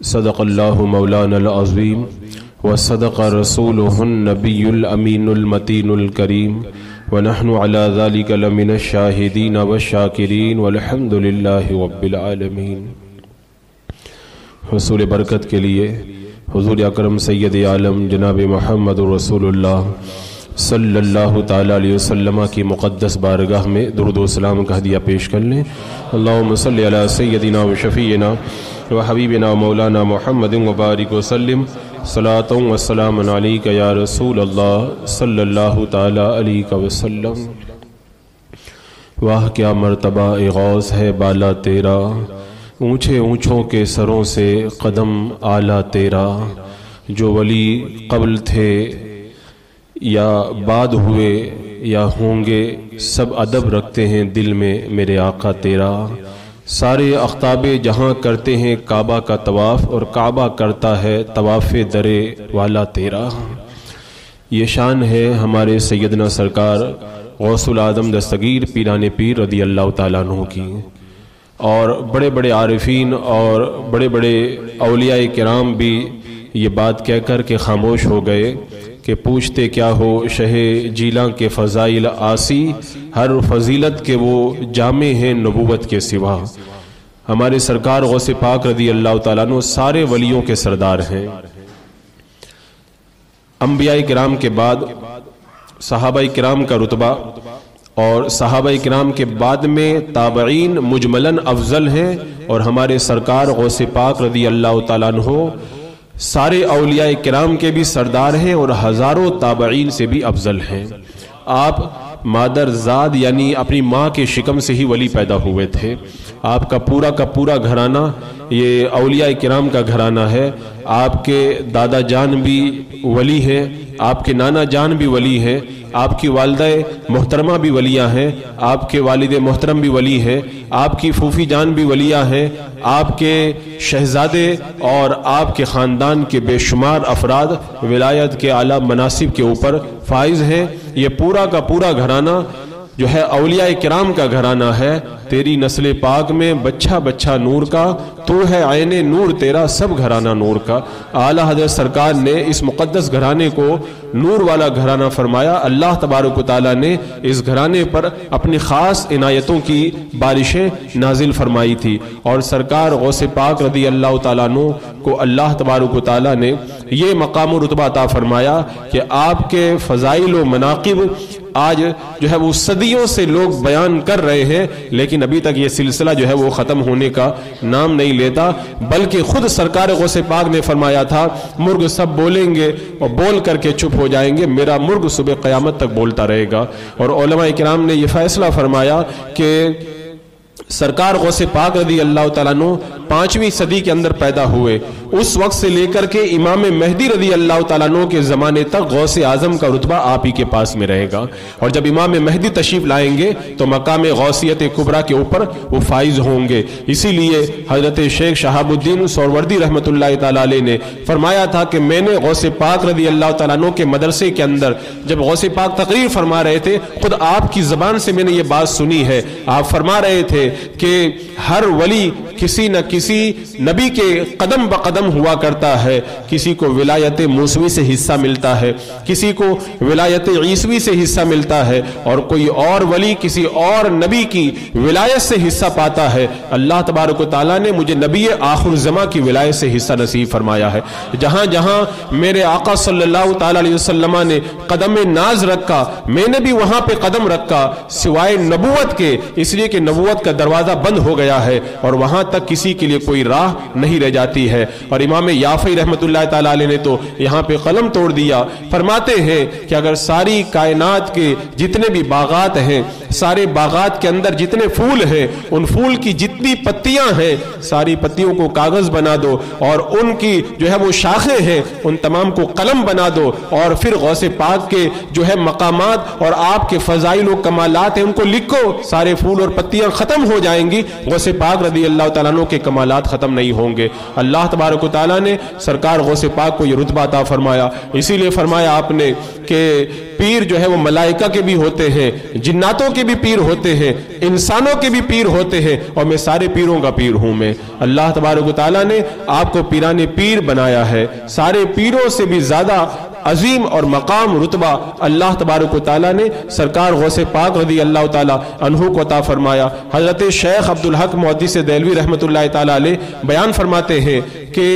صدق اللہ مولانا العظیم وصدق رسولہ النبی الامین المتین الکریم ونحن علی ذلک لمن الشاہدین والشاکرین والحمد للہ رب العالمین۔ حصول برکت کے لیے حضور اکرم سید عالم جناب محمد رسول اللہ صلی اللہ تعالیٰ علیہ وسلم کی مقدس بارگاہ میں درود و سلام کا ہدیہ پیش کر لیں۔ اللہم صلی علی سیدنا و شفیعنا و حبیبنا مولانا محمد وبارک وسلم صلاۃ و سلام علیک یا رسول اللہ صلی اللہ تعالیٰ علیہ وسلم۔ واہ کیا مرتبہ غوث ہے بالا تیرا، اونچے اونچوں کے سروں سے قدم اعلیٰ تیرا، جو ولی قبل تھے یا بعد ہوئے یا ہوں گے سب ادب رکھتے ہیں دل میں میرے آقا تیرا، سارے اختاب جہاں کرتے ہیں کعبہ کا طواف اور کعبہ کرتا ہے طواف درے والا تیرا۔ یہ شان ہے ہمارے سیدنا سرکار غوث العظم دستگیر پیران پیر رضی اللہ تعالیٰ عنہ کی، اور بڑے بڑے عارفین اور بڑے بڑے اولیاء کرام بھی یہ بات کہہ کر کے خاموش ہو گئے کہ پوچھتے کیا ہو شہ جیلاں کے فضائل آسی، ہر فضیلت کے وہ جامع ہیں نبوت کے سوا۔ ہمارے سرکار غوث پاک رضی اللہ تعالیٰ عنہ سارے ولیوں کے سردار ہیں۔ انبیاء کرام کے بعد صحابہ کرام کا رتبہ اور صحابہ کرام کے بعد میں تابعین مجملاً افضل ہیں، اور ہمارے سرکار غوث پاک رضی اللہ تعالیٰ عنہ سارے اولیاء کرام کے بھی سردار ہیں اور ہزاروں تابعین سے بھی افضل ہیں۔ آپ مادر زاد یعنی اپنی ماں کے شکم سے ہی ولی پیدا ہوئے تھے۔ آپ کا پورا گھرانہ یہ اولیاء کرام کا گھرانہ ہے۔ آپ کے دادا جان بھی ولی ہیں، آپ کے نانا جان بھی ولی ہیں، آپ کی والدہ محترمہ بھی ولیہ ہیں، آپ کے والد محترم بھی ولی ہیں، آپ کی پھوپھی جان بھی ولیہ ہیں، آپ کے شہزادے اور آپ کے خاندان کے بے شمار افراد ولایت کے اعلیٰ مناصب کے اوپر فائز ہیں۔ یہ پورا کا پورا گھرانہ جو ہے اولیاء کرام کا گھرانہ ہے۔ تیری نسل پاک میں بچہ بچہ نور کا، تو ہے عین نور تیرا سب گھرانہ نور کا۔ اعلیٰ حضرت سرکار نے اس مقدس گھرانے کو نور والا گھرانہ فرمایا۔ اللہ تبارک و تعالیٰ نے اس گھرانے پر اپنی خاص عنایتوں کی بارشیں نازل فرمائی تھی، اور سرکار غوث پاک رضی اللہ تعالیٰ عنہ کو اللہ تبارک و تعالیٰ نے یہ مقام و رتبہ عطا فرمایا کہ آپ کے فضائل و مناقب آج جو ہے وہ صدیوں سے لوگ بیان کر رہے ہیں، لیکن ابھی تک یہ سلسلہ جو ہے وہ ختم ہونے کا نام نہیں لیتا، بلکہ خود سرکار غوث پاک نے فرمایا تھا مرغ سب بولیں گے اور بول کر کے چپ ہو جائیں گے، میرا مرغ صبح قیامت تک بولتا رہے گا۔ اور علماء کرام نے یہ فیصلہ فرمایا کہ سرکار غوث پاک رضی اللہ تعالیٰ عنہ 5ویں صدی کے اندر پیدا ہوئے، اس وقت سے لے کر کے امام مہدی رضی اللہ تعالیٰ عنہ کے زمانے تک غوث اعظم کا رتبہ آپ ہی کے پاس میں رہے گا، اور جب امام مہدی تشریف لائیں گے تو مقام غوثیت کبریٰ کے اوپر وہ فائز ہوں گے۔ اسی لیے حضرت شیخ شہاب الدین سہروردی رحمۃ اللہ تعالیٰ علیہ نے فرمایا تھا کہ میں نے غوث پاک رضی اللہ تعالیٰ عنہ کے مدرسے کے اندر جب غوث پاک تقریر فرما رہے تھے، خود آپ کی زبان سے میں نے یہ بات سنی ہے، آپ فرما رہے تھے کہ ہر ولی کسی نہ کسی نبی کے قدم بقدم ہوا کرتا ہے، کسی کو ولایت موسوی سے حصہ ملتا ہے، کسی کو ولایت عیسوی سے حصہ ملتا ہے، اور کوئی اور ولی کسی اور نبی کی ولایت سے حصہ پاتا ہے۔ اللہ تبارک و تعالیٰ نے مجھے نبی آخر الزماں کی ولایت سے حصہ نصیب فرمایا ہے۔ جہاں جہاں میرے آقا صلی اللہ تعالیٰ علیہ وسلم نے قدم ناز رکھا، میں نے بھی وہاں پہ قدم رکھا، سوائے نبوت کے، اس لیے کہ نبوت کا دروازہ بند ہو گیا ہے اور وہاں تک کسی کے لیے کوئی راہ نہیں رہ جاتی ہے۔ اور امام یافعی رحمۃ اللہ تعالیٰ علیہ نے تو یہاں پہ قلم توڑ دیا، فرماتے ہیں کہ اگر ساری کائنات کے جتنے بھی باغات ہیں، سارے باغات کے اندر جتنے پھول ہیں، ان پھول کی جتنی پتیاں ہیں، ساری پتیوں کو کاغذ بنا دو، اور ان کی جو ہے وہ شاخیں ہیں ان تمام کو قلم بنا دو، اور پھر غوث پاک کے جو ہے مقامات اور آپ کے فضائل و کمالات ہیں ان کو لکھو، سارے پھول اور پتیاں ختم ہو جائیں گی، غوث پاک رضی اللہ تعالیٰ عنہ کے کمالات ختم نہیں ہوں گے۔ اللہ تبارک و تعالیٰ نے سرکار غوث پاک کو یہ رتبہ عطا فرمایا۔ اسی لیے فرمایا آپ نے کہ پیر جو ہے وہ ملائکہ کے بھی ہوتے ہیں، جناتوں کے کے بھی پیر ہوتے ہیں، انسانوں کے بھی پیر ہوتے ہیں، اور میں سارے پیروں کا پیر ہوں۔ میں اللہ تبارک و تعالیٰ نے آپ کو پیران پیر بنایا ہے، سارے پیروں سے بھی زیادہ عظیم اور مقام رتبہ اللہ تبارک و تعالیٰ نے سرکار غوث پاک رضی اللہ تعالیٰ عنہ کو عطا فرمایا۔ حضرت شیخ عبدالحق محدث دہلوی رحمۃ اللہ تعالیٰ علیہ بیان فرماتے ہیں کہ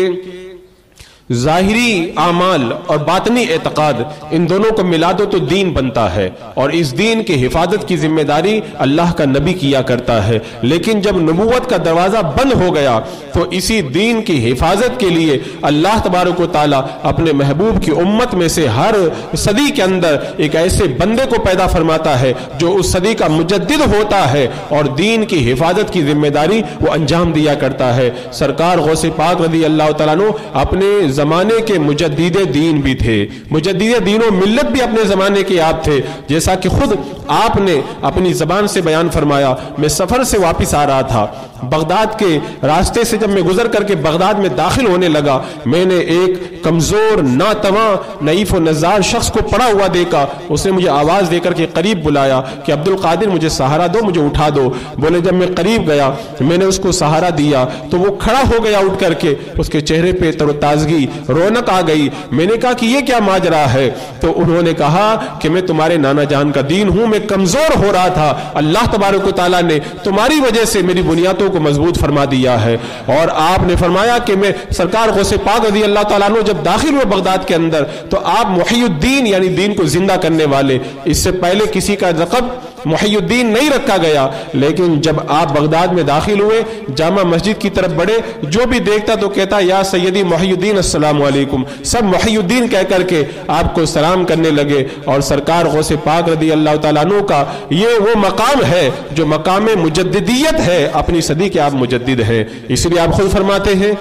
ظاہری اعمال اور باطنی اعتقاد ان دونوں کو ملا دو تو دین بنتا ہے، اور اس دین کی حفاظت کی ذمہ داری اللہ کا نبی کیا کرتا ہے۔ لیکن جب نبوت کا دروازہ بند ہو گیا تو اسی دین کی حفاظت کے لیے اللہ تبارک و تعالیٰ اپنے محبوب کی امت میں سے ہر صدی کے اندر ایک ایسے بندے کو پیدا فرماتا ہے جو اس صدی کا مجدد ہوتا ہے اور دین کی حفاظت کی ذمہ داری وہ انجام دیا کرتا ہے۔ سرکار غوث پاک رضی اللہ تعالیٰ عنہ اپنے زمانے کے مجدد دین بھی تھے، مجدد دین و ملت بھی اپنے زمانے کے آپ تھے، جیسا کہ خود آپ نے اپنی زبان سے بیان فرمایا۔ میں سفر سے واپس آ رہا تھا، بغداد کے راستے سے جب میں گزر کر کے بغداد میں داخل ہونے لگا، میں نے ایک کمزور ناتواں نحیف و نزار شخص کو پڑا ہوا دیکھا۔ اس نے مجھے آواز دے کر کے قریب بلایا کہ عبد القادر مجھے سہارا دو، مجھے اٹھا دو۔ بولے جب میں قریب گیا میں نے اس کو سہارا دیا تو وہ کھڑا ہو گیا اٹھ کر کے، اس کے چہرے پہ تر و تازگی رونق آ گئی۔ میں نے کہا کہ یہ کیا ماجرا ہے؟ تو انہوں نے کہا کہ میں تمہارے نانا جان کا دین ہوں، میں کمزور ہو رہا تھا، اللہ تبارک و تعالیٰ نے تمہاری وجہ سے میری بنیادوں کو مضبوط فرما دیا ہے۔ اور آپ نے فرمایا کہ میں سرکار غوث پاک رضی اللہ تعالیٰ عنہ جب داخل ہوئے بغداد کے اندر تو آپ محی الدین یعنی دین کو زندہ کرنے والے، اس سے پہلے کسی کا لقب محی الدین نہیں رکھا گیا، لیکن جب آپ بغداد میں داخل ہوئے جامع مسجد کی طرف بڑھے، جو بھی دیکھتا تو کہتا یا سیدی محی الدین السلام علیکم، سب محی الدین کہہ کر کے آپ کو سلام کرنے لگے۔ اور سرکار غوث پاک رضی اللہ تعالیٰ عنہ کا یہ وہ مقام ہے جو مقام مجددیت ہے، اپنی صدی کے آپ مجدد ہیں۔ اس لیے آپ خود فرماتے ہیں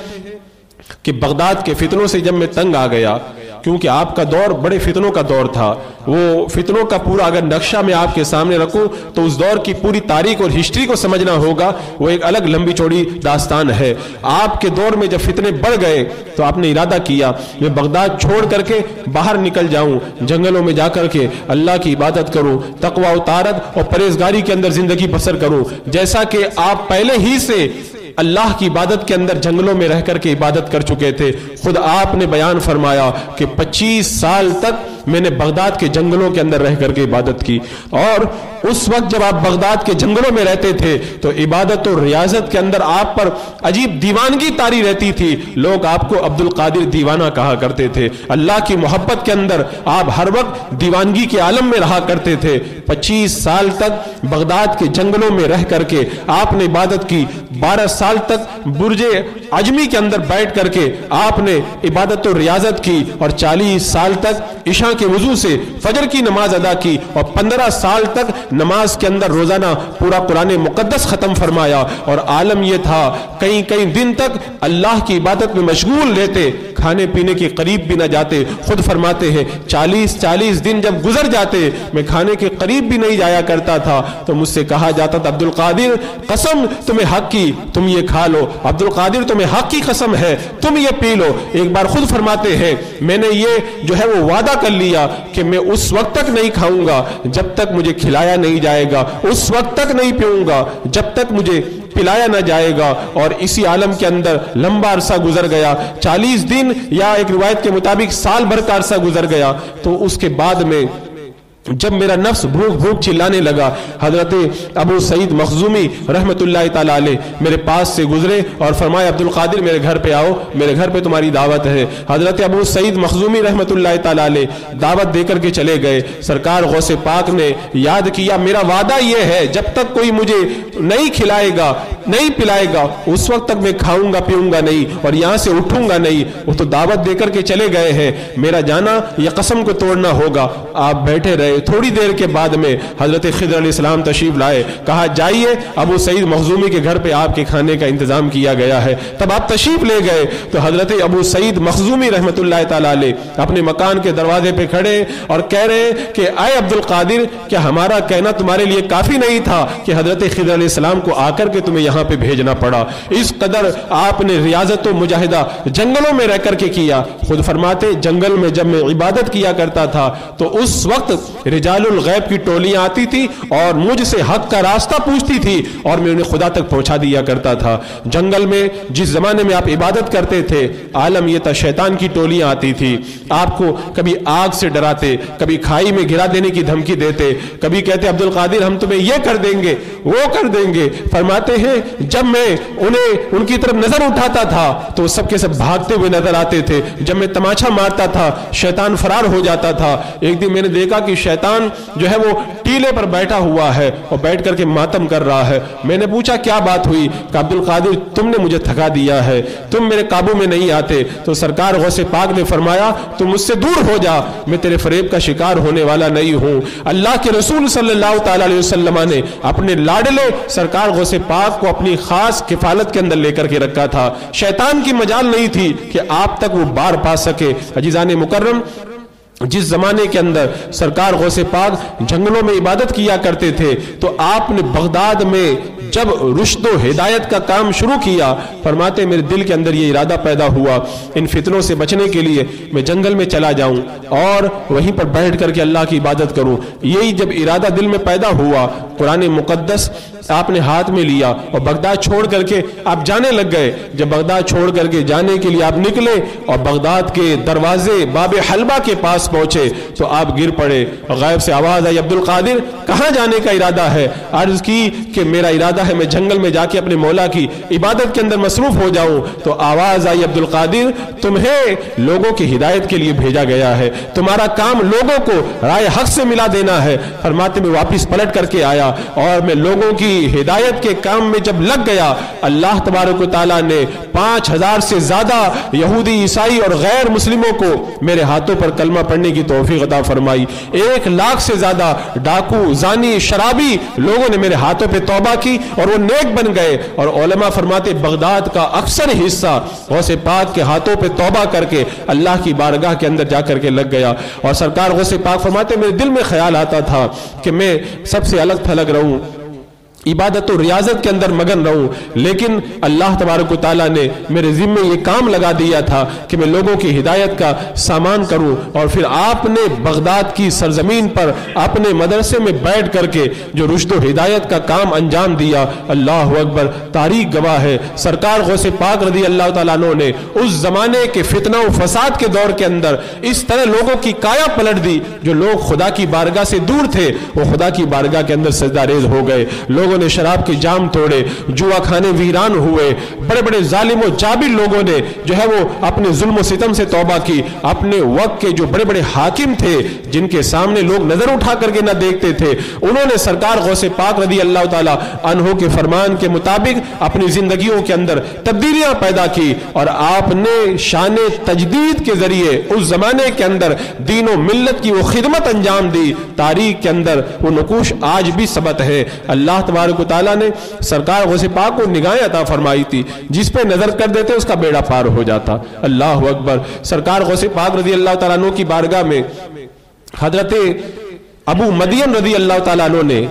کہ بغداد کے فتنوں سے جب میں تنگ آ گیا، کیونکہ آپ کا دور بڑے فتنوں کا دور تھا، وہ فتنوں کا پورا اگر نقشہ میں آپ کے سامنے رکھوں تو اس دور کی پوری تاریخ اور ہسٹری کو سمجھنا ہوگا، وہ ایک الگ لمبی چوڑی داستان ہے۔ آپ کے دور میں جب فتنے بڑھ گئے تو آپ نے ارادہ کیا میں بغداد چھوڑ کر کے باہر نکل جاؤں، جنگلوں میں جا کر کے اللہ کی عبادت کروں، تقوی و طاعت اور پرہیزگاری کے اندر زندگی بسر کروں، جیسا کہ آپ پہلے ہی سے اللہ کی عبادت کے اندر جنگلوں میں رہ کر کے عبادت کر چکے تھے۔ خود آپ نے بیان فرمایا کہ 25 سال تک میں نے بغداد کے جنگلوں کے اندر رہ کر کے عبادت کی، اور اس وقت جب آپ بغداد کے جنگلوں میں رہتے تھے تو عبادت و ریاضت کے اندر آپ پر عجیب دیوانگی طاری رہتی تھی، لوگ آپ کو عبد القادر دیوانہ کہا کرتے تھے۔ اللہ کی محبت کے اندر آپ ہر وقت دیوانگی کے عالم میں رہا کرتے تھے۔ 25 سال تک بغداد کے جنگلوں میں رہ کر کے آپ نے عبادت کی، 12 سال تک برج عجمی کے اندر بیٹھ کر کے آپ نے عبادت و ریاضت کی، اور 40 سال تک عشاء کے وضو سے فجر کی نماز ادا کی، اور 15 سال تک نماز کے اندر روزانہ پورا قرآن مقدس ختم فرمایا۔ اور عالم یہ تھا کئی دن تک اللہ کی عبادت میں مشغول رہتے، کھانے پینے کے قریب بھی نہ جاتے۔ خود فرماتے ہیں 40 دن جب گزر جاتے میں کھانے کے قریب بھی نہیں جایا کرتا تھا، تو مجھ سے کہا جاتا تھا عبد القادر قسم تمہیں حق کی، تم یہ کھا لو، عبد القادر تمہیں حق کی قسم ہے تم یہ پی لو۔ ایک بار خود فرماتے ہیں میں نے یہ جو ہے وہ وعدہ کر لیا کہ میں اس وقت تک نہیں کھاؤں گا جب تک مجھے کھلایا نہیں جائے گا، اس وقت تک نہیں پیوں گا جب تک مجھے پلایا نہ جائے گا۔ اور اسی عالم کے اندر لمبا عرصہ گزر گیا، 40 دن یا ایک روایت کے مطابق سال بھر کا عرصہ گزر گیا۔ تو اس کے بعد میں جب میرا نفس بھوک چلانے لگا، حضرت ابو سعید مخزومی رحمت اللہ تعالی علیہ میرے پاس سے گزرے اور فرمایا عبد القادر میرے گھر پہ آؤ، میرے گھر پہ تمہاری دعوت ہے۔ حضرت ابو سعید مخزومی رحمت اللہ تعالی علیہ دعوت دے کر کے چلے گئے۔ سرکار غوث پاک نے یاد کیا میرا وعدہ یہ ہے جب تک کوئی مجھے نہیں کھلائے گا نہیں پلائے گا اس وقت تک میں کھاؤں گا پیوں گا نہیں اور یہاں سے اٹھوں گا نہیں۔ وہ تو دعوت دے کر کے چلے گئے ہیں، میرا جانا یہ قسم کو توڑنا ہوگا۔ آپ بیٹھے رہے، تھوڑی دیر کے بعد میں حضرت خضر علیہ السلام تشریف لائے، کہا جائیے ابو سعید مخزومی کے گھر پہ آپ کے کھانے کا انتظام کیا گیا ہے۔ تب آپ تشریف لے گئے تو حضرت ابو سعید مخزومی رحمت اللہ تعالی علیہ اپنے مکان کے دروازے پہ کھڑے اور کہہ رہے کہ اے عبد القادر کیا ہمارا کہنا تمہارے لیے کافی نہیں تھا کہ حضرت خضر علیہ السلام کو آ کر کے تمہیں یہاں پہ بھیجنا پڑا؟ اس قدر آپ نے ریاضت و مجاہدہ جنگلوں میں رہ کر کے کیا۔ خود فرماتے جنگل میں جب میں عبادت کیا کرتا تھا تو اس وقت رجال الغیب کی ٹولیاں آتی تھی اور مجھ سے حق کا راستہ پوچھتی تھی اور میں انہیں خدا تک پہنچا دیا کرتا تھا. جنگل میں جس زمانے میں آپ عبادت کرتے تھے عالم یہ تھا شیطان کی ٹولیاں آتی تھی, آپ کو کبھی آگ سے ڈراتے, کبھی کھائی میں گرا دینے کی دھمکی دیتے, کبھی کہتے عبد القادر ہم تمہیں یہ کر دیں گے وہ کر دیں گے. فرماتے ہیں جب میں انہیں ان کی طرف نظر اٹھاتا تھا تو سب کے سب بھاگتے ہوئے نظر آتے تھے. جب میں تماچا مارتا تھا شیطان فرار ہو جاتا تھا. ایک دن میں نے دیکھا کہ شیطان جو ہے وہ ٹیلے پر بیٹھا ہوا ہے اور بیٹھ کر کے ماتم کر رہا ہے. میں نے پوچھا کیا بات ہوئی؟ کہ عبد القادر تم نے مجھے تھکا دیا ہے, تم میرے قابو میں نہیں آتے. تو سرکار غوث پاک نے فرمایا تم مجھ سے دور ہو جا, میں تیرے فریب کا شکار ہونے والا نہیں ہوں. اللہ کے رسول صلی اللہ تعالی علیہ وسلم نے اپنے لاڈلے سرکار غوث پاک کو اپنی خاص کفالت کے اندر لے کر کے رکھا تھا. شیطان کی مجال نہیں تھی کہ آپ تک وہ بار پا سکے. عزیزان مکرم, جس زمانے کے اندر سرکار غوث پاک جنگلوں میں عبادت کیا کرتے تھے تو آپ نے بغداد میں جب رشد و ہدایت کا کام شروع کیا فرماتے میرے دل کے اندر یہ ارادہ پیدا ہوا ان فتنوں سے بچنے کے لیے میں جنگل میں چلا جاؤں اور وہیں پر بیٹھ کر کے اللہ کی عبادت کروں. یہی جب ارادہ دل میں پیدا ہوا قرآن مقدس آپ نے ہاتھ میں لیا اور بغداد چھوڑ کر کے آپ جانے لگ گئے. جب بغداد چھوڑ کر کے جانے کے لیے آپ نکلے اور بغداد کے دروازے باب حلبہ کے پاس پہنچے تو آپ گر پڑے. غائب سے آواز آئی عبد القادر کہاں جانے کا ارادہ ہے؟ عرض کی کہ میرا ارادہ ہے میں جنگل میں جا کے اپنے مولا کی عبادت کے اندر مصروف ہو جاؤں. تو آواز آئی عبد القادر تمہیں لوگوں کی ہدایت کے لیے بھیجا گیا ہے, تمہارا کام لوگوں کو رائے حق سے ملا دینا ہے. فرماتے میں واپس پلٹ کر کے آیا اور میں لوگوں کی ہدایت کے کام میں جب لگ گیا اللہ تبارک و تعالیٰ نے 5000 سے زیادہ یہودی عیسائی اور غیر مسلموں کو میرے ہاتھوں پر کلمہ پڑھنے کی توفیق عطا فرمائی. 1 لاکھ سے زیادہ ڈاکو زانی شرابی لوگوں نے میرے ہاتھوں پہ توبہ کی اور وہ نیک بن گئے. اور علماء فرماتے بغداد کا اکثر حصہ غوث پاک کے ہاتھوں پہ توبہ کر کے اللہ کی بارگاہ کے اندر جا کر کے لگ گیا. اور سرکار غوث پاک فرماتے میرے دل میں خیال آتا تھا کہ میں سب سے الگ تھلگ رہوں, عبادت و ریاضت کے اندر مگن رہوں, لیکن اللہ تبارک و تعالیٰ نے میرے ذمے یہ کام لگا دیا تھا کہ میں لوگوں کی ہدایت کا سامان کروں. اور پھر آپ نے بغداد کی سرزمین پر اپنے مدرسے میں بیٹھ کر کے جو رشد و ہدایت کا کام انجام دیا. اللہ اکبر, تاریخ گواہ ہے سرکار غوث پاک رضی اللہ تعالیٰ عنہ نے اس زمانے کے فتنہ و فساد کے دور کے اندر اس طرح لوگوں کی کایا پلٹ دی. جو لوگ خدا کی بارگاہ سے دور تھے وہ خدا کی بارگاہ کے اندر سجدہ ریز ہو گئے. لوگوں نے شراب کے جام توڑے, جوا کھانے ویران ہوئے, بڑے بڑے ظالم و جابر لوگوں نے جو ہے وہ اپنے ظلم و ستم سے توبہ کی. اپنے وقت کے جو بڑے بڑے حاکم تھے جن کے سامنے لوگ نظر اٹھا کر کے نہ دیکھتے تھے انہوں نے سرکار غوث پاک رضی اللہ تعالی عنہ کے فرمان کے مطابق اپنی زندگیوں کے اندر تبدیلیاں پیدا کی اور آپ نے شان تجدید کے ذریعے اس زمانے کے اندر دین و ملت کی وہ خدمت انجام دی. تاریخ کے اندر وہ نقوش آج بھی ثبت ہے. اللہ تبارک و تعالیٰ نے سرکار غوث پاک کو نگاہیں عطا فرمائی تھی, جس پہ نظر کر دیتے اس کا بیڑا پار ہو جاتا. اللہ اکبر. سرکار غوث پاک رضی اللہ تعالیٰ عنہ کی بارگاہ میں حضرت ابو مدین رضی اللہ تعالیٰ عنہ نے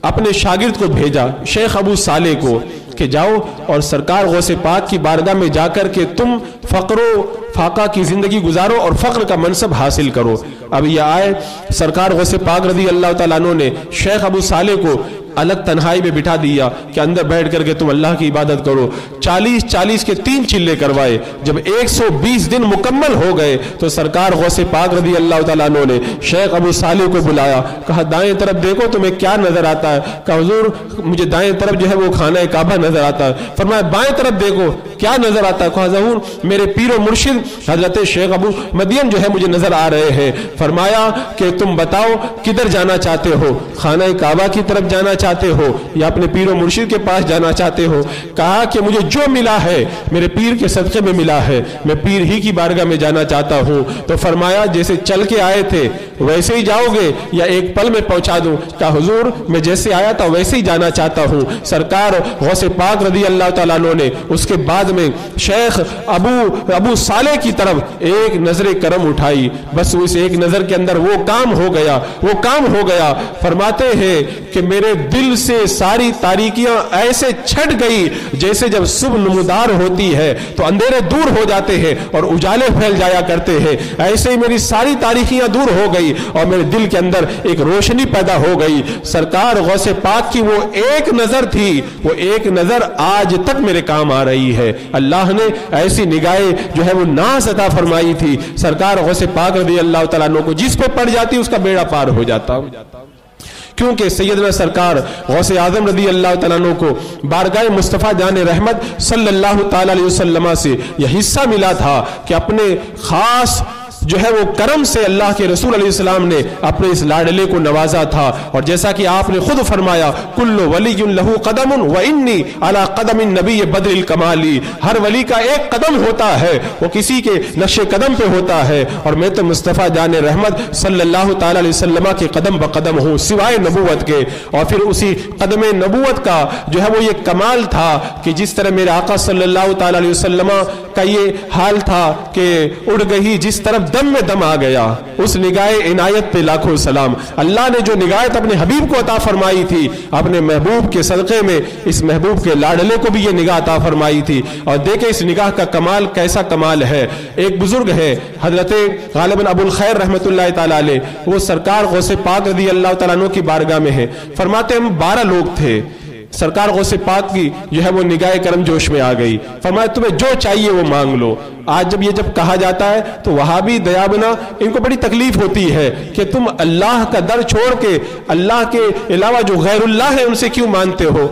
اپنے شاگرد کو بھیجا شیخ ابو صالح کو کہ جاؤ اور سرکار غوث پاک کی بارگاہ میں جا کر کے تم فقر و فاقہ کی زندگی گزارو اور فقر کا منصب حاصل کرو. اب یہ آئے سرکار غوث پاک رضی اللہ تعالیٰ عنہ نے شیخ ابو صالح کو الگ تنہائی میں بٹھا دیا کہ اندر بیٹھ کر کے تم اللہ کی عبادت کرو. 40 کے 3 چلے کروائے. جب 120 دن مکمل ہو گئے تو سرکار غوث پاک رضی اللہ تعالیٰ عنہ نے شیخ ابو صالح کو بلایا, کہا دائیں طرف دیکھو تمہیں کیا نظر آتا ہے؟ کہا حضور مجھے دائیں طرف جو ہے وہ خانہ کعبہ نظر آتا ہے. فرمایا بائیں طرف دیکھو کیا نظر آتا ہے؟ کہا حضور میرے پیر و مرشد حضرت شیخ ابو مدین جو ہے مجھے نظر آ رہے ہیں. فرمایا کہ تم بتاؤ کدھر جانا چاہتے ہو, خانہ کعبہ کی طرف جانا چاہتے ہو یا اپنے پیر و مرشد کے پاس جانا چاہتے ہو؟ کہا کہ مجھے جو ملا ہے میرے پیر کے صدقے میں ملا ہے, میں پیر ہی کی بارگاہ میں جانا چاہتا ہوں. تو فرمایا جیسے چل کے آئے تھے ویسے ہی جاؤ گے یا ایک پل میں پہنچا دوں؟ کہا حضور میں جیسے آیا تھا ویسے ہی جانا چاہتا ہوں. سرکار غوث پاک رضی اللہ تعالیٰ عنہ نے اس کے بعد میں شیخ ابو صالح کی طرف ایک نظر کرم اٹھائی، بس اس ایک نظر کے اندر وہ کام ہو گیا۔ فرماتے ہیں کہ میرے دل سے ساری تاریکیاں ایسے چھٹ گئی جیسے جب صبح نمودار ہوتی ہے تو اندھیرے دور ہو جاتے ہیں اور اجالے پھیل جایا کرتے ہیں، ایسے ہی میری ساری تاریکیاں دور ہو گئی اور میرے دل کے اندر ایک روشنی پیدا ہو گئی۔ سرکار غوث پاک کی وہ ایک نظر تھی، وہ ایک نظر آج تک میرے کام آ رہی ہے۔ اللہ نے ایسی نگاہیں جو ہے وہ ناز عطا فرمائی تھی سرکار غوث پاک رضی اللہ تعالیٰ عنہ کو، جس پہ پڑ جاتی اس کا بیڑا پار ہو جاتا، کیونکہ سیدنا سرکار غوث اعظم رضی اللہ تعالیٰ عنہ کو بارگاہ مصطفیٰ جان رحمت صلی اللہ تعالیٰ علیہ وسلم سے یہ حصہ ملا تھا کہ اپنے خاص جو ہے وہ کرم سے اللہ کے رسول علیہ السلام نے اپنے اس لاڈلے کو نوازا تھا، اور جیسا کہ آپ نے خود فرمایا کل ولی لہ قدم وانی علی قدم النبی بدر الکمالی، ہر ولی کا ایک قدم ہوتا ہے، وہ کسی کے نقش قدم پہ ہوتا ہے، اور میں تو مصطفیٰ جان رحمت صلی اللہ تعالی علیہ وسلم کے قدم بقدم ہوں سوائے نبوت کے۔ اور پھر اسی قدم نبوت کا جو ہے وہ یہ کمال تھا کہ جس طرح میرے آقا صلی اللہ تعالی علیہ وسلم کا یہ حال تھا کہ اڑ گئی جس طرف دم میں دم آ گیا، اس نگاہ عنایت پہ لاکھوں سلام۔ اللہ نے جو نگاہت اپنے حبیب کو عطا فرمائی تھی، اپنے محبوب کے صدقے میں اس محبوب کے لاڈلے کو بھی یہ نگاہ عطا فرمائی تھی، اور دیکھیں اس نگاہ کا کمال کیسا کمال ہے۔ ایک بزرگ ہے حضرت غالباً ابو الخیر رحمۃ اللہ تعالی علیہ، وہ سرکار غوث پاک رضی اللہ تعالیٰ عنہ کی بارگاہ میں ہے، فرماتے ہم 12 لوگ تھے، سرکار غوث پاک کی جو ہے وہ نگاہ کرم جوش میں آ گئی، فرمایا تمہیں جو چاہیے وہ مانگ لو۔ آج جب یہ کہا جاتا ہے تو وہابی دیابنا ان کو بڑی تکلیف ہوتی ہے کہ تم اللہ کا در چھوڑ کے اللہ کے علاوہ جو غیر اللہ ہے ان سے کیوں مانگتے ہو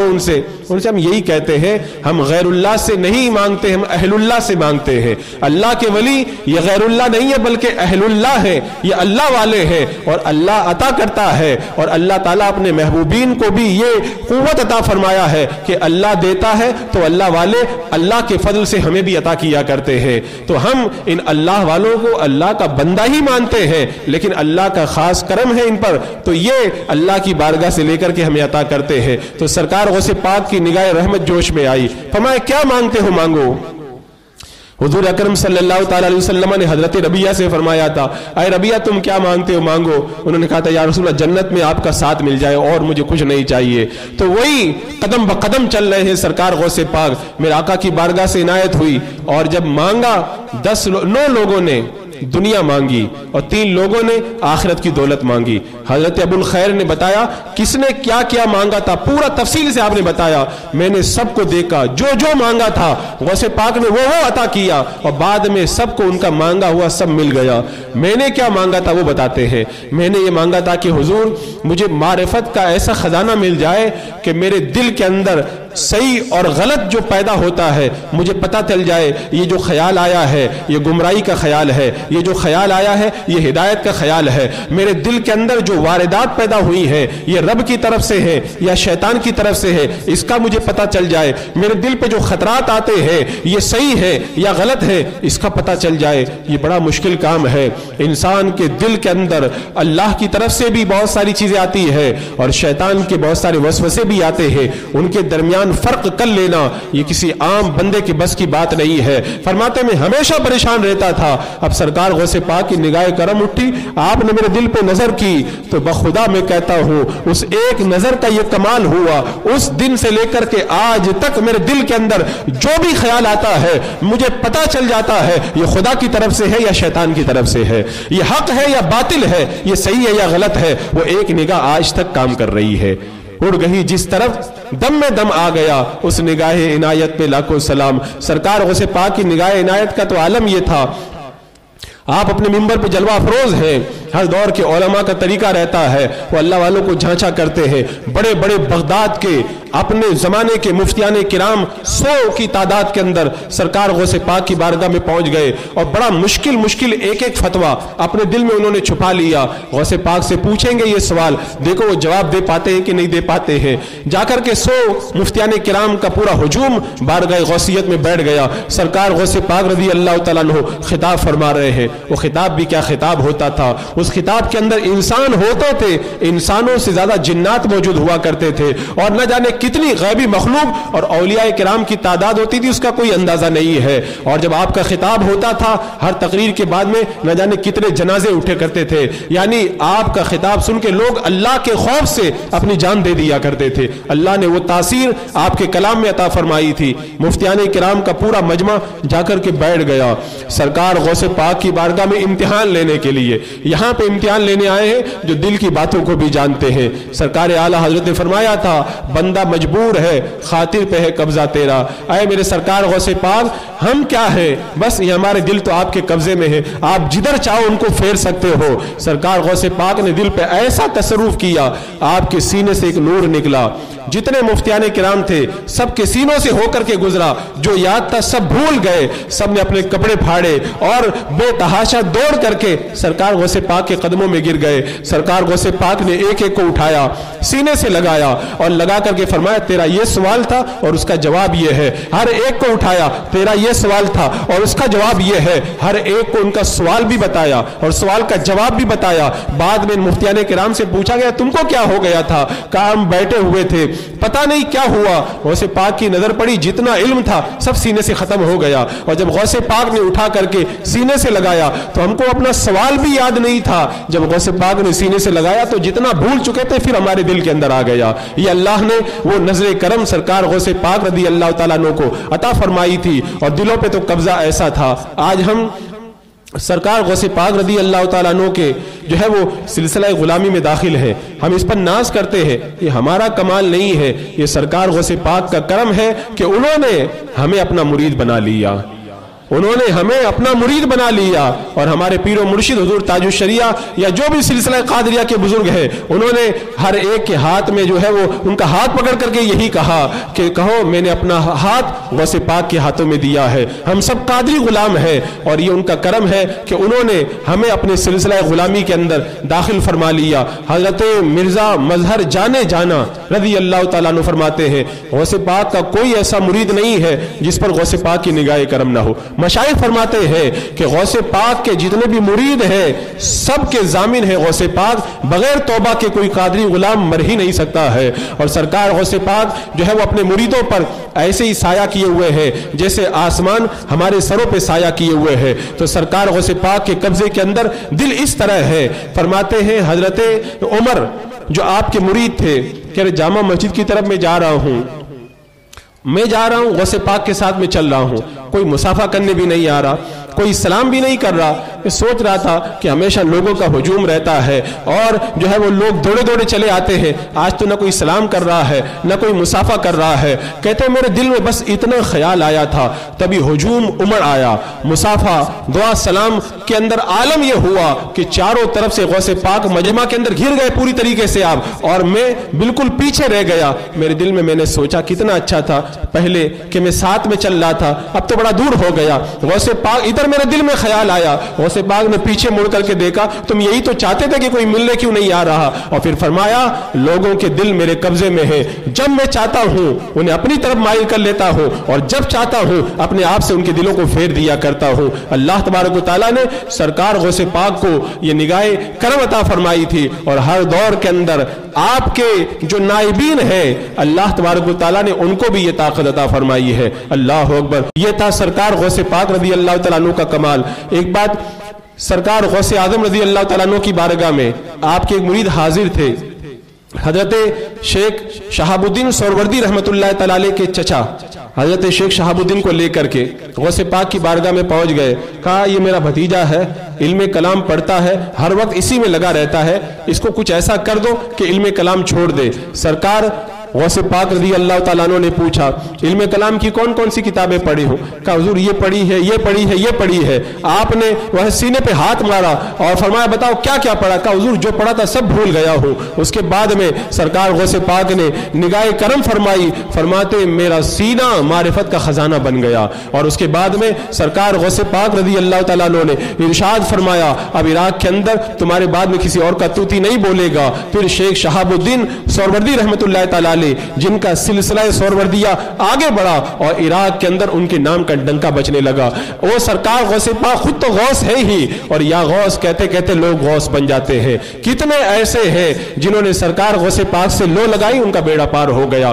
ان سے ہم یہی کہتے ہیں ہم غیر اللہ سے نہیں مانگتے، ہم اہل اللہ سے مانگتے ہیں۔ اللہ کے ولی یہ غیر اللہ نہیں ہے بلکہ اہل اللہ ہے، یہ اللہ والے ہیں، اور اللہ عطا کرتا ہے، اور اللہ تعالیٰ اپنے محبوبین کو بھی یہ قوت عطا فرمایا ہے کہ اللہ دیتا ہے تو اللہ والے اللہ کے فضل سے ہمیں بھی عطا کیا کرتے ہیں۔ تو ہم ان اللہ والوں کو اللہ کا بندہ ہی مانتے ہیں، لیکن اللہ کا خاص کرم ہے ان پر، تو یہ اللہ کی بارگاہ سے لے کر کے ہمیں عطا کرتے ہیں۔ تو سرکار غوث پاک کی نگاہ رحمت جوش میں آئی، فرمایا کیا مانگتے ہو مانگو۔ حضور اکرم صلی اللہ تعالی علیہ وسلم نے حضرت ربیہ سے فرمایا تھا اے ربیہ تم کیا مانگتے ہو مانگو۔ انہوں نے کہا تھا یا رسول اللہ جنت میں آپ کا ساتھ مل جائے اور مجھے کچھ نہیں چاہیے۔ تو وہی قدم بقدم چل رہے ہیں سرکار غوث پاک، میرے آقا کی بارگاہ سے عنایت ہوئی، اور جب مانگا 9 لوگوں نے دنیا مانگی اور 3 لوگوں نے آخرت کی دولت مانگی۔ حضرت ابو الخیر نے بتایا کس نے کیا کیا مانگا تھا، پورا تفصیل سے آپ نے بتایا، میں نے سب کو دیکھا، جو مانگا تھا غوث پاک نے وہ عطا کیا، اور بعد میں سب کو ان کا مانگا ہوا سب مل گیا۔ میں نے کیا مانگا تھا وہ بتاتے ہیں، میں نے یہ مانگا تھا کہ حضور مجھے معرفت کا ایسا خزانہ مل جائے کہ میرے دل کے اندر صحیح اور غلط جو پیدا ہوتا ہے مجھے پتہ چل جائے، یہ جو خیال آیا ہے یہ گمراہی کا خیال ہے، یہ جو خیال آیا ہے یہ ہدایت کا خیال ہے، میرے دل کے اندر جو واردات پیدا ہوئی ہیں یہ رب کی طرف سے ہے یا شیطان کی طرف سے ہے، اس کا مجھے پتہ چل جائے، میرے دل پہ جو خطرات آتے ہیں یہ صحیح ہے یا غلط ہے اس کا پتہ چل جائے۔ یہ بڑا مشکل کام ہے، انسان کے دل کے اندر اللہ کی طرف سے بھی بہت ساری چیزیں آتی ہے اور شیطان کے بہت سارے وسوسے بھی آتے ہیں، ان کے درمیان فرق کر لینا یہ کسی عام بندے کے بس کی بات نہیں ہے۔ فرماتے میں ہمیشہ پریشان رہتا تھا، اب سرکار غوث پاک کی نگاہ کرم اٹھی، آپ نے میرے دل پہ نظر کی تو بخدا میں کہتا ہوں اس ایک نظر کا یہ کمال ہوا، اس دن سے لے کر کے آج تک میرے دل کے اندر جو بھی خیال آتا ہے مجھے پتا چل جاتا ہے یہ خدا کی طرف سے ہے یا شیطان کی طرف سے ہے، یہ حق ہے یا باطل ہے، یہ صحیح ہے یا غلط ہے، وہ ایک نگاہ آج تک کام کر رہی ہے۔ اڑ گئی جس طرف دم میں دم آ گیا، اس نگاہ عنایت پہ لاکھوں سلام۔ سرکار غوث پاک کی نگاہ عنایت کا تو عالم یہ تھا، آپ اپنے منبر پہ جلوہ افروز ہیں، ہر دور کے علماء کا طریقہ رہتا ہے وہ اللہ والوں کو جھانچا کرتے ہیں۔ بڑے بڑے بغداد کے اپنے زمانے کے مفتیان کرام 100 کی تعداد کے اندر سرکار غوث پاک کی بارگاہ میں پہنچ گئے اور بڑا مشکل ایک فتویٰ اپنے دل میں انہوں نے چھپا لیا۔ غوث پاک سے پوچھیں گے یہ سوال، دیکھو وہ جواب دے پاتے ہیں کہ نہیں دے پاتے ہیں۔ جا کر کے 100 مفتیان کرام کا پورا ہجوم بارگاہ غوثیت میں بیٹھ گیا۔ سرکار غوث پاک رضی اللہ تعالیٰ عنہ خطاب فرما رہے ہیں، وہ خطاب بھی کیا خطاب ہوتا تھا، اس خطاب کے اندر انسان ہوتے تھے، انسانوں سے زیادہ جنات موجود ہوا کرتے تھے، اور نہ جانے کتنی غیبی مخلوق اور اولیاء کرام کی تعداد ہوتی تھی اس کا کوئی اندازہ نہیں ہے. اور جب آپ کا خطاب ہوتا تھا ہر تقریر کے بعد میں نہ جانے کتنے جنازے اٹھے کرتے تھے. یعنی آپ کا خطاب سن کے لوگ اللہ کے خوف سے اپنی جان دے دیا کرتے تھے. اللہ نے وہ تاثیر آپ کے کلام میں عطا فرمائی تھی. مفتیان کرام کا پورا مجمع جا کر کے بیٹھ گیا سرکار غوث پاک کی بارگاہ میں امتحان لینے کے لیے. یہاں پہ امتحان لینے آئے ہیں جو دل کی باتوں کو بھی جانتے ہیں. سرکار اعلیٰ حضرت نے فرمایا تھا بندہ مجبور ہے خاطر پہ ہے قبضہ تیرا. اے میرے سرکار غوث پاک ہم کیا ہے بس یہ ہمارے دل تو آپ کے قبضے میں ہے, آپ جدھر چاہو ان کو پھیر سکتے ہو. سرکار غوث پاک نے دل پہ ایسا تصرف کیا آپ کے سینے سے ایک نور نکلا. جتنے مفتیان کرام تھے سب کے سینوں سے ہو کر کے گزرا. جو یاد تھا سب بھول گئے, سب نے اپنے کپڑے پھاڑے اور بے تحاشا دوڑ کر کے سرکار غوث پاک کے قدموں میں گر گئے. سرکار غوث پاک نے ایک ایک کو اٹھایا سینے سے لگایا اور لگا کر کے فرمایا تیرا یہ سوال تھا اور اس کا جواب یہ ہے. ہر ایک کو اٹھایا تیرا یہ سوال تھا اور اس کا جواب یہ ہے. ہر ایک کو ان کا سوال بھی بتایا اور سوال کا جواب بھی بتایا. بعد میں مفتیان کرام سے پوچھا گیا تم کو کیا ہو گیا تھا؟ کہا ہم بیٹھے ہوئے تھے پتہ نہیں کیا ہوا. غوث پاک کی نظر پڑی جتنا علم تھا سب سینے سے ختم ہو گیا. اور جب غوث پاک نے اٹھا کر کے سینے سے لگایا تو ہم کو اپنا سوال بھی یاد نہیں تھا. جب غوث پاک نے سینے سے لگایا تو جتنا بھول چکے تھے پھر ہمارے دل کے اندر آ گیا. یہ اللہ نے وہ نظر کرم سرکار غوث پاک رضی اللہ تعالیٰ عنہ کو عطا فرمائی تھی اور دلوں پہ تو قبضہ ایسا تھا. آج ہم سرکار غوث پاک رضی اللہ تعالیٰ عنہ کے جو ہے وہ سلسلہ غلامی میں داخل ہے. ہم اس پر ناز کرتے ہیں, یہ ہمارا کمال نہیں ہے, یہ سرکار غوث پاک کا کرم ہے کہ انہوں نے ہمیں اپنا مرید بنا لیا. انہوں نے ہمیں اپنا مرید بنا لیا اور ہمارے پیر و مرشد حضور تاج الشریعہ یا جو بھی سلسلہ قادریہ کے بزرگ ہیں انہوں نے ہر ایک کے ہاتھ میں جو ہے وہ ان کا ہاتھ پکڑ کر کے یہی کہا کہ کہو میں نے اپنا ہاتھ غوث پاک کے ہاتھوں میں دیا ہے. ہم سب قادری غلام ہیں اور یہ ان کا کرم ہے کہ انہوں نے ہمیں اپنے سلسلہ غلامی کے اندر داخل فرما لیا. حضرت مرزا مظہر جانے جانا رضی اللہ تعالیٰ عنہ فرماتے ہیں غوث پاک کا کوئی ایسا مرید نہیں ہے جس پر غوث پاک کی نگاہ کرم نہ ہو. مشائخ فرماتے ہیں کہ غوث پاک کے جتنے بھی مرید ہیں سب کے ضامن ہے غوث پاک. بغیر توبہ کے کوئی قادری غلام مر ہی نہیں سکتا ہے. اور سرکار غوث پاک جو ہے وہ اپنے مریدوں پر ایسے ہی سایہ کیے ہوئے ہیں جیسے آسمان ہمارے سروں پہ سایہ کیے ہوئے ہیں. تو سرکار غوث پاک کے قبضے کے اندر دل اس طرح ہے. فرماتے ہیں حضرت عمر جو آپ کے مرید تھے کہ جامع مسجد کی طرف میں جا رہا ہوں غوث پاک کے ساتھ میں چل رہا ہوں, کوئی مسافہ کرنے بھی نہیں آ رہا, کوئی سلام بھی نہیں کر رہا. میں سوچ رہا تھا کہ ہمیشہ لوگوں کا ہجوم رہتا ہے اور جو ہے وہ لوگ دوڑے دوڑے چلے آتے ہیں, آج تو نہ کوئی سلام کر رہا ہے نہ کوئی مسافہ کر رہا ہے. کہتے ہیں میرے دل میں بس اتنا خیال آیا تھا تبھی ہجوم امڑ آیا. مسافہ دعا سلام کے اندر عالم یہ ہوا کہ چاروں طرف سے غوث پاک مجمع کے اندر گھر گئے پوری طریقے سے آپ, اور میں بالکل پیچھے رہ گیا. میرے دل میں نے سوچا کتنا اچھا تھا پہلے کہ میں ساتھ میں چل رہا تھا, اب تو بڑا دور ہو گیا. غوث پاک ادھر میرے دل میں خیال آیا, غوث پاک نے پیچھے مڑ کر کے دیکھا تم یہی تو چاہتے تھے کہ کوئی ملنے کیوں نہیں آ رہا. اور پھر فرمایا لوگوں کے دل میرے قبضے میں ہے, جب میں چاہتا ہوں انہیں اپنی طرف مائل کر لیتا ہوں اور جب چاہتا ہوں اپنے آپ سے ان کے دلوں کو پھیر دیا کرتا ہوں. اللہ تبارک و تعالیٰ نے سرکار غوث پاک کو یہ نگاہ کرم عطا فرمائی تھی اور ہر دور کے اندر آپ کے جو نائبین ہیں اللہ تبارک و تعالیٰ نے ان کو بھی یہ طاقت عطا فرمائی ہے. اللہ اکبر. یہ تھا سرکار غوث پاک رضی اللہ تعالیٰ عنہ کا کمال. ایک بات, سرکار غوث اعظم رضی اللہ تعالیٰ عنہ کی بارگاہ میں آپ کے ایک مرید حاضر تھے, حضرت شیخ شہاب الدین سہروردی رحمت اللہ تعالیٰ علیہ کے چچا حضرت شیخ شہاب الدین کو لے کر کے غوث پاک کی بارگاہ میں پہنچ گئے. کہا یہ میرا بھتیجا ہے, علم کلام پڑھتا ہے, ہر وقت اسی میں لگا رہتا ہے, اس کو کچھ ایسا کر دو کہ علم کلام چھوڑ دے. سرکار غوث پاک رضی اللہ تعالیٰ عنہ نے پوچھا علم کلام کی کون کون سی کتابیں پڑھی ہوں؟ کہا حضور یہ پڑھی ہے, یہ پڑھی ہے, یہ پڑھی ہے. آپ نے وہ سینے پہ ہاتھ مارا اور فرمایا بتاؤ کیا کیا پڑھا؟ کہا حضور جو پڑھا تھا سب بھول گیا ہوں. اس کے بعد میں سرکار غوث پاک نے نگاہ کرم فرمائی, فرماتے میرا سینہ معرفت کا خزانہ بن گیا. اور اس کے بعد میں سرکار غوث پاک رضی اللہ تعالیٰ عنہ نے ارشاد فرمایا اب عراق کے اندر تمہارے بعد میں کسی اور کا توتی نہیں بولے گا. پھر شیخ شہاب الدین سہروردی رحمت اللہ تعالیٰ والے جن کا سلسلہ سہروردیہ آگے بڑھا اور عراق کے اندر ان کے نام کا ڈنکا بجنے لگا. وہ سرکار غوث پاک خود تو غوث ہے ہی, اور یا غوث کہتے کہتے لوگ غوث بن جاتے ہیں. کتنے ایسے ہیں جنہوں نے سرکار غوث پاک سے لو لگائی, ان کا بیڑا پار ہو گیا.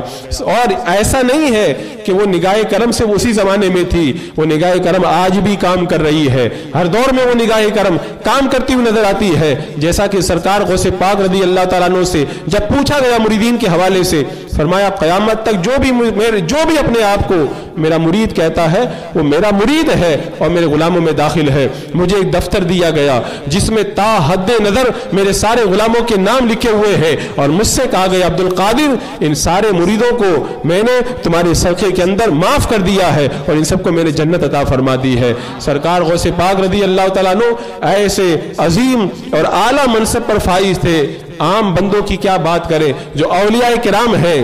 اور ایسا نہیں ہے کہ وہ نگاہ کرم سے اسی زمانے میں تھی, وہ نگاہ کرم آج بھی کام کر رہی ہے. ہر دور میں وہ نگاہ کرم کام کرتی ہوئی نظر آتی ہے. جیسا کہ سرکار غوث پاک رضی اللہ تعالیٰ عنہ سے جب پوچھا گیا مریدین کے حوالے سے, فرمایا قیامت تک جو بھی اپنے آپ کو میرا مرید کہتا ہے وہ میرا مرید ہے اور میرے غلاموں میں داخل ہے. مجھے ایک دفتر دیا گیا جس میں تا حد نظر میرے سارے غلاموں کے نام لکھے ہوئے ہیں, اور مجھ سے کہا گیا عبد القادر ان سارے مریدوں کو میں نے تمہارے صدقے کے اندر معاف کر دیا ہے اور ان سب کو میں نے جنت عطا فرما دی ہے. سرکار غوث پاک رضی اللہ تعالیٰ عنہ ایسے عظیم اور اعلیٰ منصب پر فائز تھے. عام بندوں کی کیا بات کریں, جو اولیاء کرام ہیں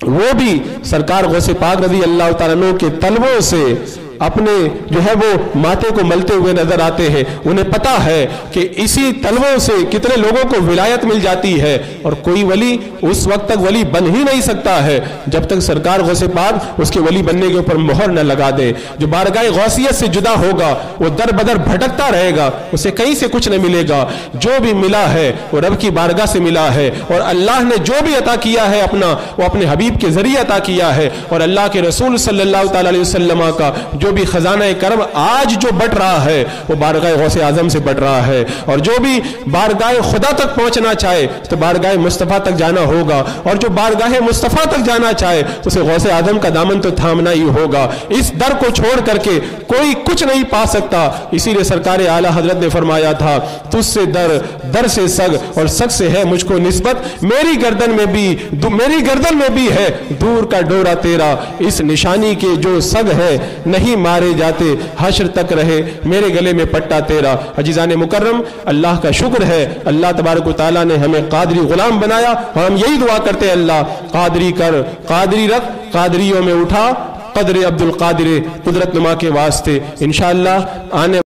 وہ بھی سرکار غوث پاک رضی اللہ تعالیٰ عنہ کے طلبوں سے اپنے جو ہے وہ ماتھے کو ملتے ہوئے نظر آتے ہیں. انہیں پتا ہے کہ اسی طلبوں سے کتنے لوگوں کو ولایت مل جاتی ہے, اور کوئی ولی اس وقت تک ولی بن ہی نہیں سکتا ہے جب تک سرکار غوث پاک اس کے ولی بننے کے اوپر مہر نہ لگا دے. جو بارگاہ غوثیت سے جدا ہوگا وہ در بدر بھٹکتا رہے گا, اسے کہیں سے کچھ نہیں ملے گا. جو بھی ملا ہے وہ رب کی بارگاہ سے ملا ہے, اور اللہ نے جو بھی عطا کیا ہے اپنا وہ اپنے حبیب کے ذریعے عطا کیا ہے. اور اللہ کے رسول صلی اللہ تعالی علیہ وسلم کا جو بھی خزانہ کرم آج جو بٹ رہا ہے وہ بارگاہ غوث اعظم سے بٹ رہا ہے. اور جو بھی بارگاہ خدا تک پہنچنا چاہے تو بارگاہ مصطفیٰ تک جانا ہوگا, اور جو بارگاہ مصطفیٰ تک جانا چاہے اسے غوث اعظم کا دامن تو تھامنا ہی ہوگا. اس در کو چھوڑ کر کے کوئی کچھ نہیں پا سکتا. اسی لیے سرکار اعلیٰ حضرت نے فرمایا تھا, تجھ سے در, در سے سگ, اور سگ سے ہے مجھ کو نسبت. میری گردن میں بھی ہے دور کا ڈورا تیرا, اس نشانی کے جو سگ ہے نہیں مارے جاتے, حشر تک رہے میرے گلے میں پٹا تیرا. عزیزان مکرم, اللہ کا شکر ہے اللہ تبارک و تعالیٰ نے ہمیں قادری غلام بنایا, اور ہم یہی دعا کرتے ہیں اللہ قادری کر, قادری رکھ, قادریوں میں اٹھا, قدر عبد القادر قدرت نما کے واسطے. انشاءاللہ آنے